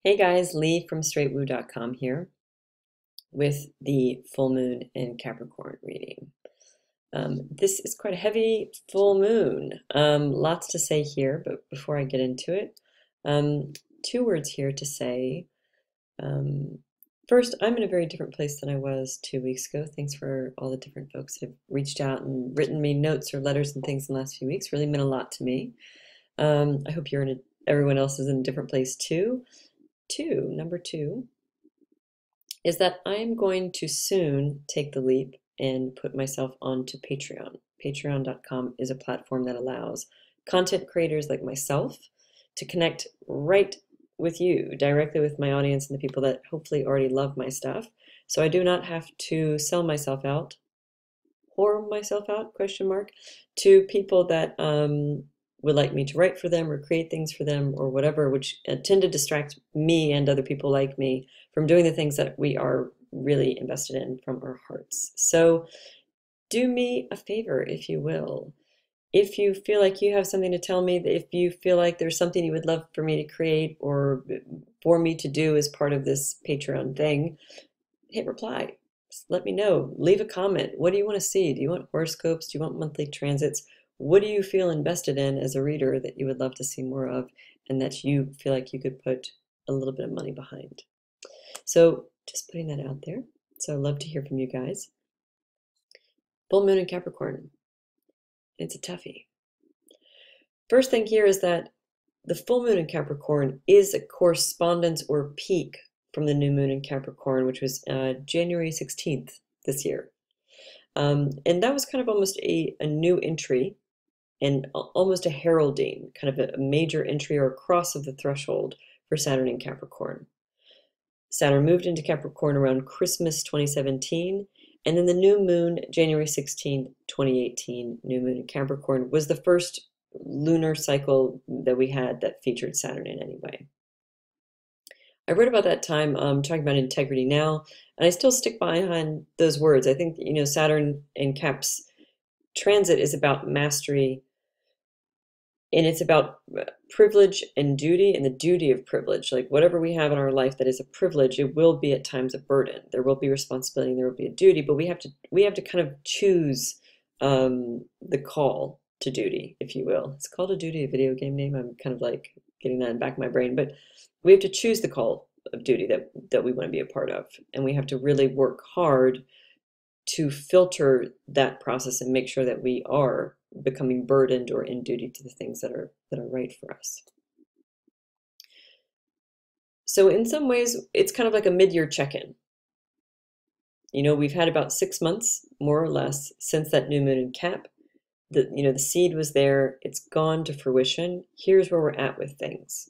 Hey guys, Lee from straightwoo.com here with the full moon in Capricorn reading. This is quite a heavy full moon. Lots to say here, but before I get into it, two words here to say. Um, First, I'm in a very different place than I was 2 weeks ago. Thanks for all the different folks who have reached out and written me notes or letters and things in the last few weeks. Really meant a lot to me. I hope everyone else is in a different place too. Number two is that I'm going to soon take the leap and put myself onto Patreon. Patreon.com is a platform that allows content creators like myself to connect right with you, directly with my audience and the people that hopefully already love my stuff. So I do not have to sell myself out, whore myself out, question mark, to people that would like me to write for them or create things for them or whatever, which tend to distract me and other people like me from doing the things that we are really invested in from our hearts. So do me a favor, if you will. If you feel like you have something to tell me, if you feel like there's something you would love for me to create or for me to do as part of this Patreon thing, hit reply. Just let me know. Leave a comment. What do you want to see? Do you want horoscopes? Do you want monthly transits? What do you feel invested in as a reader that you would love to see more of and that you feel like you could put a little bit of money behind? So just putting that out there. So I'd love to hear from you guys. Full moon in Capricorn. It's a toughie. First thing here is that the full moon in Capricorn is a correspondence or peak from the new moon in Capricorn, which was January 16th this year. And that was kind of almost a new entry and almost a heralding, kind of a major entry or a cross of the threshold for Saturn in Capricorn. Saturn moved into Capricorn around Christmas 2017, and then the new moon, January 16th, 2018, new moon in Capricorn, was the first lunar cycle that we had that featured Saturn in any way. I wrote about that time talking about integrity now, and I still stick behind those words. I think, Saturn in Cap's transit is about mastery, and it's about privilege and duty and the duty of privilege. Like whatever we have in our life that is a privilege, it will be at times a burden. There will be responsibility and there will be a duty, but we have to kind of choose the call to duty, if you will. It's called a duty, a video game name. I'm kind of like getting that in the back of my brain, but we have to choose the call of duty that we want to be a part of, and we have to really work hard to filter that process and make sure that we are becoming burdened or in duty to the things that are right for us. So in some ways, it's kind of like a mid-year check-in. We've had about 6 months, more or less, since that new moon in Cap. The seed was there, it's gone to fruition. Here's where we're at with things.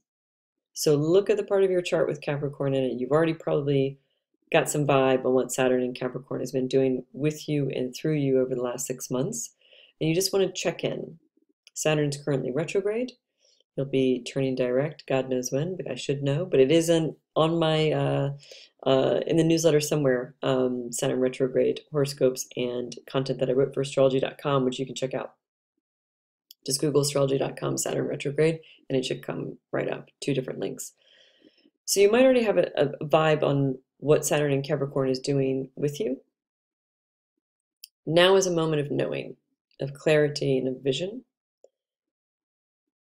So look at the part of your chart with Capricorn in it. You've already probably got some vibe on what Saturn in Capricorn has been doing with you and through you over the last 6 months. And you just want to check in. Saturn's currently retrograde. He'll be turning direct, God knows when, but I should know. But it isn't on my, in the newsletter somewhere, Saturn retrograde horoscopes and content that I wrote for Astrology.com, which you can check out. Just Google Astrology.com Saturn retrograde, and it should come right up. 2 different links. So you might already have a vibe on what Saturn in Capricorn is doing with you. Now is a moment of knowing, of clarity and of vision.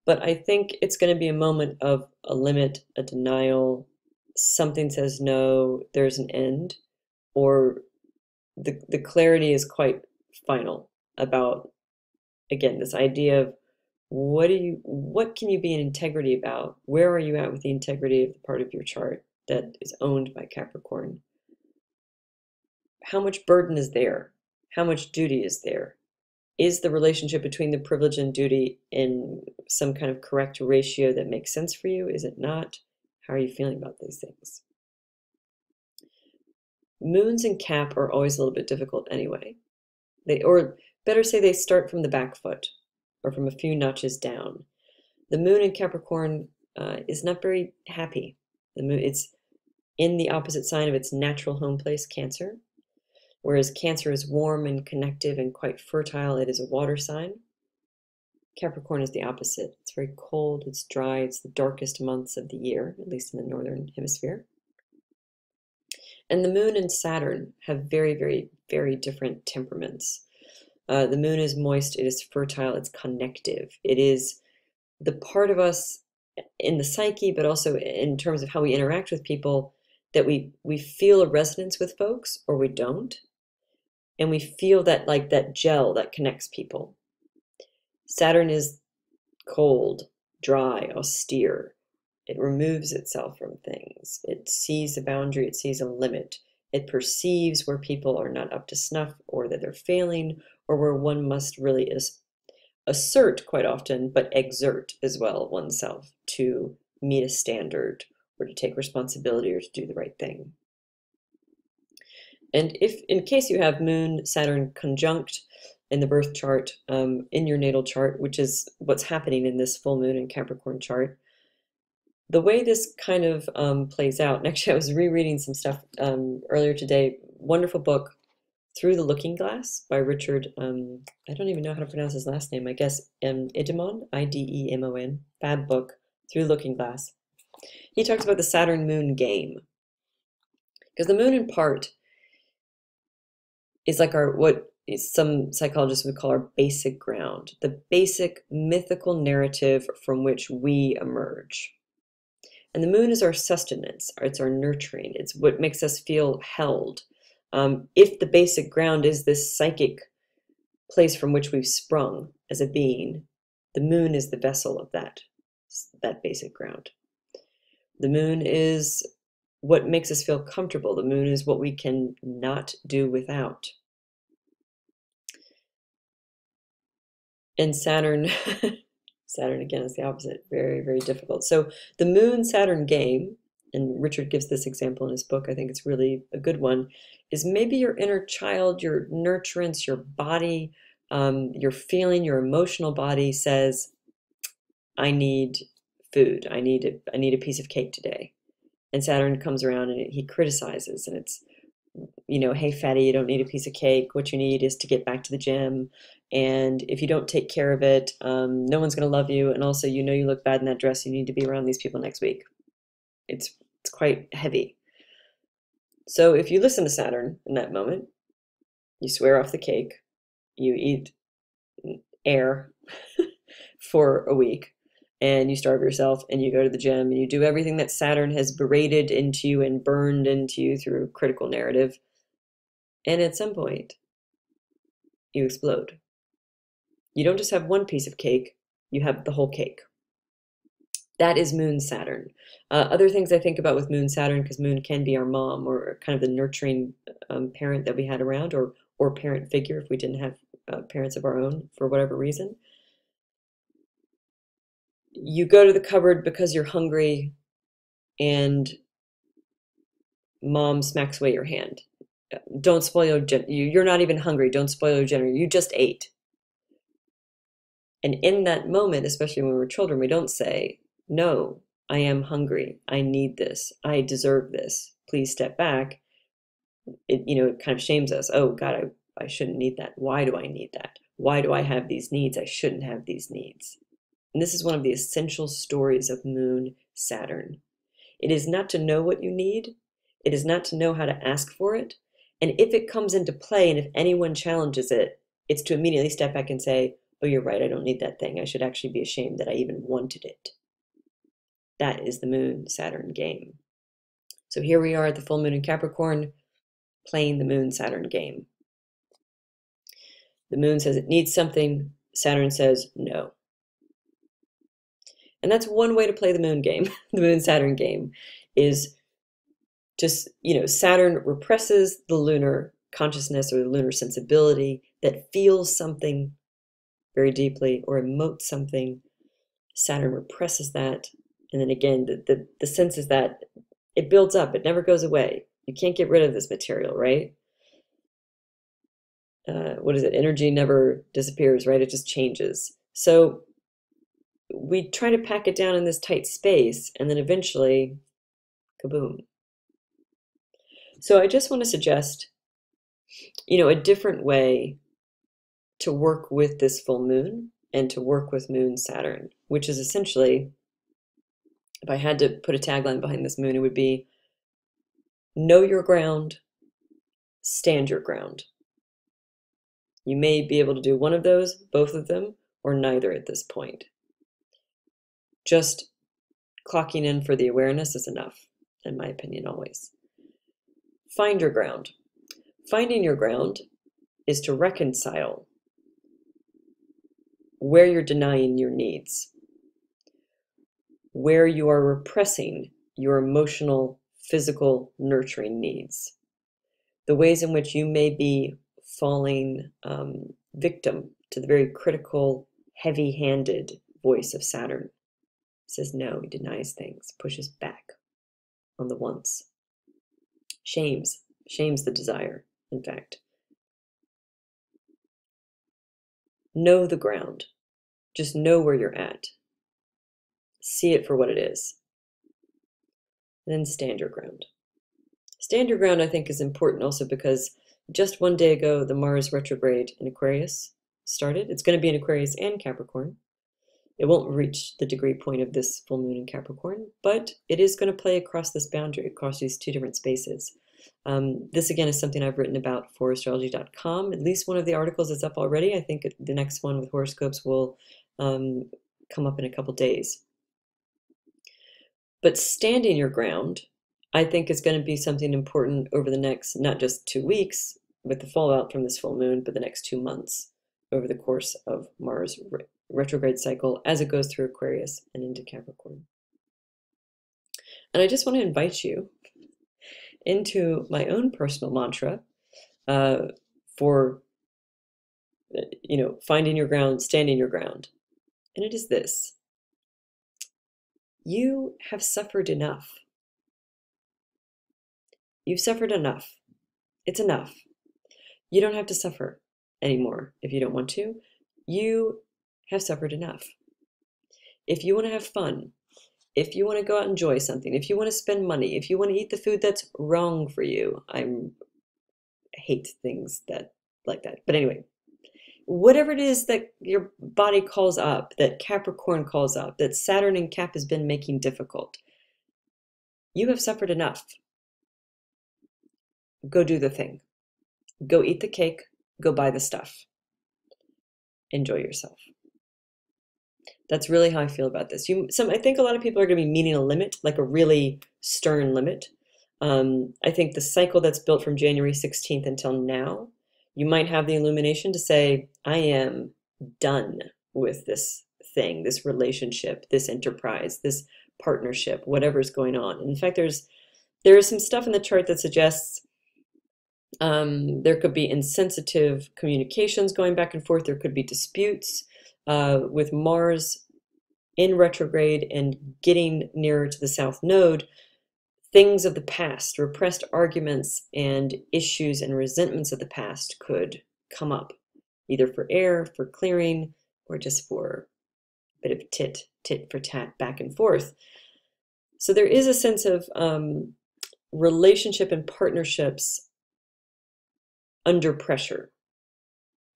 But I think it's going to be a moment of a limit, a denial, something says no, there's an end, or the clarity is quite final about, again, this idea of what can you be in integrity about? Where are you at with the integrity of the part of your chart that is owned by Capricorn? How much burden is there? How much duty is there? Is the relationship between the privilege and duty in some kind of correct ratio that makes sense for you? Is it not? How are you feeling about these things? Moons in Cap are always a little bit difficult anyway. Or better say they start from the back foot or from a few notches down. The moon in Capricorn is not very happy. It's in the opposite sign of its natural home place, Cancer. Whereas Cancer is warm and connective and quite fertile, it is a water sign. Capricorn is the opposite. It's very cold, it's dry, it's the darkest months of the year, at least in the northern hemisphere. And the moon and Saturn have very, very, very different temperaments. The moon is moist, it is fertile, it's connective. It is the part of us in the psyche, but also in terms of how we interact with people, that we feel a resonance with folks or we don't. And we feel that, like, that gel that connects people. Saturn is cold, dry, austere. It removes itself from things. It sees a boundary, it sees a limit. It perceives where people are not up to snuff, or that they're failing, or where one must really assert quite often, but exert as well oneself to meet a standard or to take responsibility or to do the right thing. And if, in case you have Moon Saturn conjunct in the birth chart, in your natal chart, which is what's happening in this full moon and Capricorn chart, the way this kind of plays out, and actually I was rereading some stuff earlier today, wonderful book, Through the Looking Glass by Richard, I don't even know how to pronounce his last name, I guess Idemon, I-D-E-M-O-N, fab book, Through the Looking Glass. He talks about the Saturn Moon game, because the moon in part is like what some psychologists would call our basic ground, the basic mythical narrative from which we emerge. And the moon is our sustenance, it's our nurturing, it's what makes us feel held. If the basic ground is this psychic place from which we've sprung as a being, the moon is the vessel of that basic ground. The moon is what makes us feel comfortable. The moon is what we can not do without. And Saturn, Saturn again is the opposite, very, very difficult. So the Moon-Saturn game, and Richard gives this example in his book, I think it's really a good one, is maybe your inner child, your nurturance, your body, your feeling, your emotional body says, I need food, I need a piece of cake today. And Saturn comes around and he criticizes, and it's, you know, hey fatty, you don't need a piece of cake, what you need is to get back to the gym, and if you don't take care of it, no one's going to love you, and also, you know, you look bad in that dress, you need to be around these people next week. It's quite heavy. So if you listen to Saturn in that moment, you swear off the cake, you eat air for a week, and you starve yourself, and you go to the gym, and you do everything that Saturn has berated into you and burned into you through critical narrative, and at some point, you explode. You don't just have one piece of cake, you have the whole cake. That is Moon-Saturn. Other things I think about with Moon-Saturn, because Moon can be our mom, or kind of the nurturing parent that we had around, or parent figure if we didn't have parents of our own for whatever reason. You go to the cupboard because you're hungry, and mom smacks away your hand. Don't spoil you're not even hungry, don't spoil your dinner, you just ate. And in that moment, especially when we're children, we don't say, no, I am hungry, I need this, I deserve this, please step back. It, you know, it kind of shames us. Oh God, I shouldn't need that. Why do I need that? Why do I have these needs? I shouldn't have these needs. And this is one of the essential stories of Moon-Saturn. It is not to know what you need. It is not to know how to ask for it. And if it comes into play, and if anyone challenges it, it's to immediately step back and say, oh, you're right, I don't need that thing. I should actually be ashamed that I even wanted it. That is the Moon-Saturn game. So here we are at the full moon in Capricorn, playing the Moon-Saturn game. The moon says it needs something, Saturn says no. And that's one way to play the moon game. The Moon-Saturn game is just, you know, Saturn represses the lunar consciousness or the lunar sensibility that feels something very deeply or emotes something. Saturn represses that. And then again, the sense is that it builds up, it never goes away. You can't get rid of this material, right? What is it? Energy never disappears, right? It just changes. So we try to pack it down in this tight space, and then eventually, kaboom. So I just want to suggest, you know, a different way to work with this full moon and to work with Moon-Saturn, which is essentially, if I had to put a tagline behind this moon, it would be know your ground, stand your ground. You may be able to do one of those, both of them, or neither at this point. Just clocking in for the awareness is enough, in my opinion, always. Find your ground. Finding your ground is to reconcile where you're denying your needs, where you are repressing your emotional, physical, nurturing needs, the ways in which you may be falling victim to the very critical, heavy-handed voice of Saturn. It says no, he denies things, pushes back on the wants, shames the desire, in fact. Know the ground. Just know where you're at. See it for what it is. And then stand your ground. Stand your ground, I think, is important also because just one day ago, the Mars retrograde in Aquarius started. It's going to be in Aquarius and Capricorn. It won't reach the degree point of this full moon in Capricorn, but it is going to play across this boundary, across these two different spaces. This, again, is something I've written about for Astrology.com. At least one of the articles is up already. I think the next one with horoscopes will come up in a couple days. But standing your ground, I think, is going to be something important over the next, not just 2 weeks with the fallout from this full moon, but the next 2 months over the course of Mars retrograde cycle as it goes through Aquarius and into Capricorn. And I just want to invite you into my own personal mantra for, finding your ground, standing your ground. And it is this: you have suffered enough. You've suffered enough. It's enough. You don't have to suffer anymore if you don't want to. You have suffered enough. If you want to have fun, if you want to go out and enjoy something, if you want to spend money, if you want to eat the food that's wrong for you, I hate things like that. But anyway, whatever it is that your body calls up, that Capricorn calls up, that Saturn and Cap has been making difficult, you have suffered enough. Go do the thing. Go eat the cake. Go buy the stuff. Enjoy yourself. That's really how I feel about this. I think a lot of people are going to be meeting a limit, like a really stern limit. I think the cycle that's built from January 16th until now, you might have the illumination to say, I am done with this thing, this relationship, this enterprise, this partnership, whatever's going on. And in fact, there is some stuff in the chart that suggests there could be insensitive communications going back and forth. There could be disputes with Mars in retrograde and getting nearer to the South Node. Things of the past, repressed arguments and issues and resentments of the past could come up, either for air, for clearing, or just for a bit of tit for tat back and forth. So there is a sense of relationship and partnerships under pressure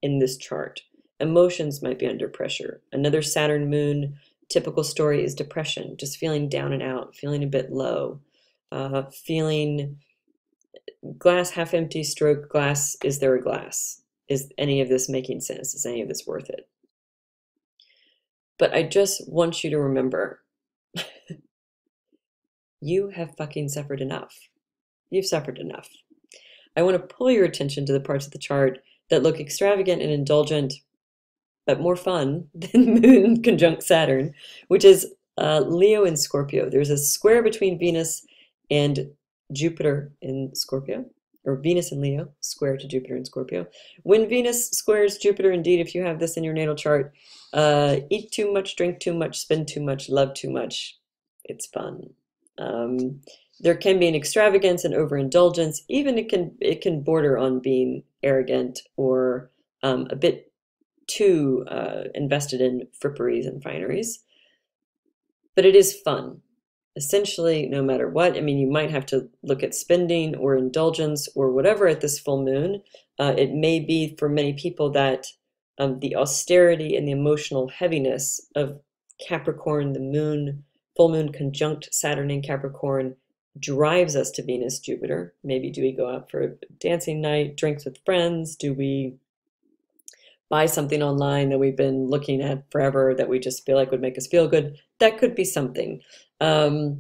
in this chart. Emotions might be under pressure. Another Saturn moon typical story is depression, just feeling down and out, feeling a bit low, feeling glass half empty stroke glass, is there a glass? Is any of this making sense? Is any of this worth it? But I just want you to remember, you have fucking suffered enough. You've suffered enough. I want to pull your attention to the parts of the chart that look extravagant and indulgent, but more fun than Moon conjunct Saturn, which is Leo and Scorpio. There's a square between Venus and Jupiter in Scorpio, or Venus and Leo, square to Jupiter in Scorpio. When Venus squares Jupiter, indeed, if you have this in your natal chart, eat too much, drink too much, spend too much, love too much. It's fun. There can be an extravagance and overindulgence. Even it can border on being arrogant or a bit too invested in fripperies and fineries. But it is fun. Essentially, no matter what, I mean, you might have to look at spending or indulgence or whatever at this full moon. It may be for many people that the austerity and the emotional heaviness of Capricorn, the moon, full moon conjunct Saturn in Capricorn drives us to Venus, Jupiter. Maybe do we go out for a dancing night, drinks with friends? Do we buy something online that we've been looking at forever that we just feel like would make us feel good? That could be something. But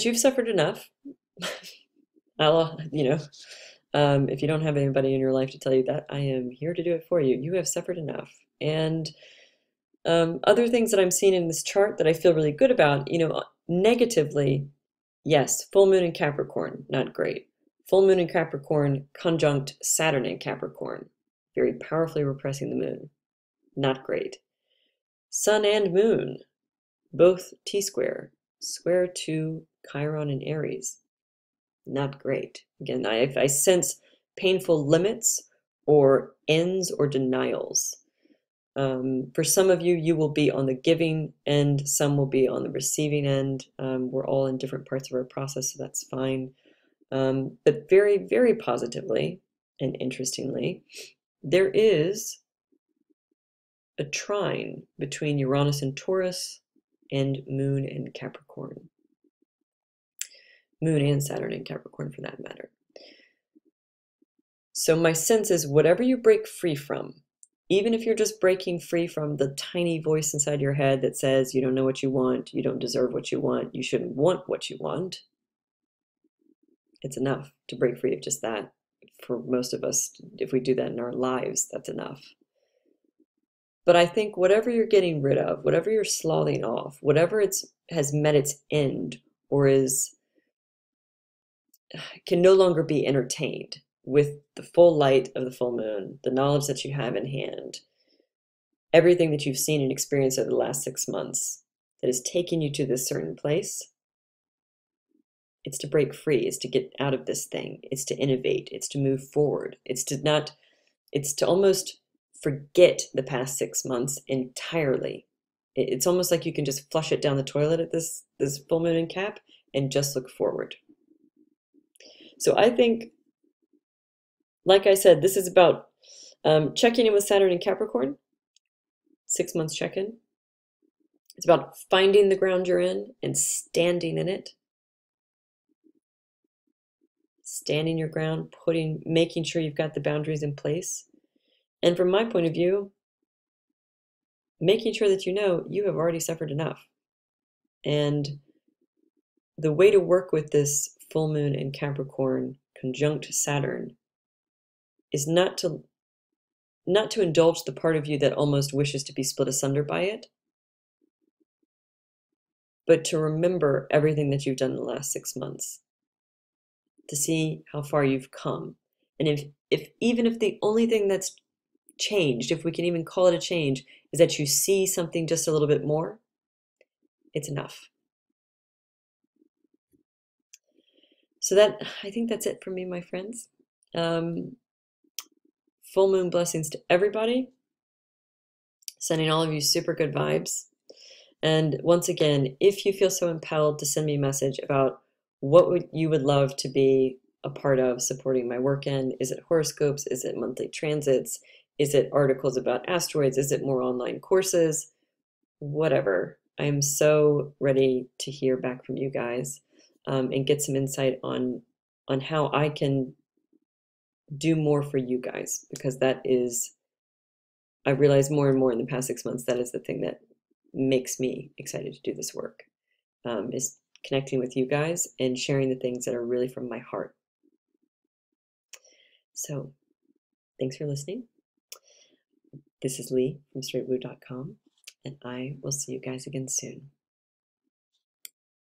you've suffered enough. If you don't have anybody in your life to tell you that, I am here to do it for you. You have suffered enough. And other things that I'm seeing in this chart that I feel really good about, negatively, yes, full moon in Capricorn, not great. Full moon in Capricorn conjunct Saturn in Capricorn, very powerfully repressing the moon, not great. Sun and moon, both T-square, square to Chiron and Aries, not great. Again, I sense painful limits or ends or denials. For some of you, you will be on the giving end, some will be on the receiving end. We're all in different parts of our process, so that's fine. But very, very positively and interestingly, there is a trine between Uranus and Taurus and Moon and Capricorn. Moon and Saturn in Capricorn, for that matter. So my sense is whatever you break free from, even if you're just breaking free from the tiny voice inside your head that says you don't know what you want, you don't deserve what you want, you shouldn't want what you want, it's enough to break free of just that. For most of us, if we do that in our lives, that's enough. But I think whatever you're getting rid of, whatever you're sloughing off, whatever has met its end or can no longer be entertained with the full light of the full moon, the knowledge that you have in hand, everything that you've seen and experienced over the last 6 months that has taken you to this certain place, it's to break free, it's to get out of this thing, it's to innovate, it's to move forward, it's to almost forget the past 6 months entirely. It's almost like you can just flush it down the toilet at this full moon in Cap and just look forward. So I think, like I said, this is about checking in with Saturn in Capricorn, 6 months check-in. It's about finding the ground you're in and standing in it. Standing your ground, making sure you've got the boundaries in place. And from my point of view, making sure that you have already suffered enough. And the way to work with this full moon in Capricorn conjunct Saturn is not to indulge the part of you that almost wishes to be split asunder by it, but to remember everything that you've done in the last 6 months, to see how far you've come. And even if the only thing that's changed, if we can even call it a change, is that you see something just a little bit more, it's enough. So I think that's it for me, my friends. Full moon blessings to everybody. Sending all of you super good vibes. And once again, if you feel so impelled to send me a message about what you would love to be a part of supporting my work in, is it horoscopes? Is it monthly transits? Is it articles about asteroids? Is it more online courses? Whatever. I'm so ready to hear back from you guys and get some insight on how I can do more for you guys, because that is, I've realized more and more in the past 6 months, that is the thing that makes me excited to do this work, is connecting with you guys and sharing the things that are really from my heart. So thanks for listening. This is Lee from straightblue.com, and I will see you guys again soon.